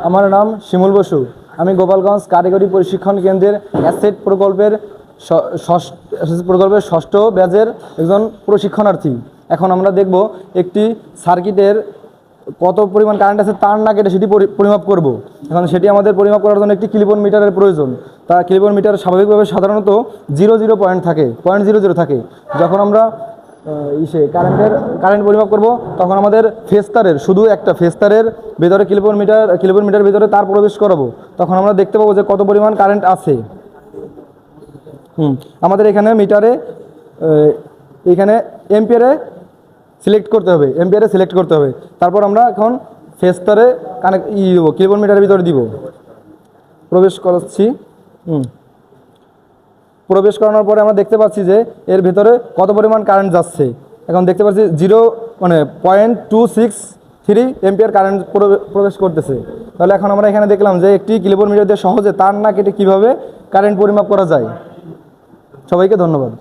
আমার নাম শিমুল বসু। আমি গোপালগঞ্জ কারিগরি প্রশিক্ষণ কেন্দ্রের অ্যাসেট প্রকল্পের ষষ্ঠ ব্যাচের একজন প্রশিক্ষণার্থী। এখন আমরা দেখব একটি সার্কিটের কত পরিমাণ কারেন্ট আছে তার না কেটে সেটি পরিমাপ করব। এখন সেটি আমাদের পরিমাপ করার জন্য একটি কিলোভোল্ট মিটারের প্রয়োজন। তা কিলোভোল্ট মিটার স্বাভাবিকভাবে সাধারণত 00 পয়েন্ট থাকে, 0.00 থাকে। যখন আমরা কারেন্ট পরিমাপ করব তখন আমাদের ফেজতারের শুধু একটা ফেজতারের ভিতরে কিলোভোল্ট মিটার ভিতরে তার প্রবেশ করাবো, তখন আমরা দেখতে পাবো যে কত পরিমাণ কারেন্ট আছে। আমাদের এখানে মিটারে এখানে এম্পিয়ারে সিলেক্ট করতে হবে। তারপর আমরা এখন ফেজতারে দেবো, কিলোভোল্ট মিটারের ভিতরে দিব, প্রবেশ করাচ্ছি। প্রবেশ করানোর পরে আমরা দেখতে পাচ্ছি যে এর ভেতরে কত পরিমাণ কারেন্ট যাচ্ছে। এখন দেখতে পাচ্ছি 0.263 এম্পিয়ার কারেন্ট প্রবেশ করতেছে। তাহলে এখন আমরা এখানে দেখলাম যে একটি কিলোভোল্ট মিটার দিয়ে সহজে তার না কেটে কীভাবে কারেন্ট পরিমাপ করা যায়। সবাইকে ধন্যবাদ।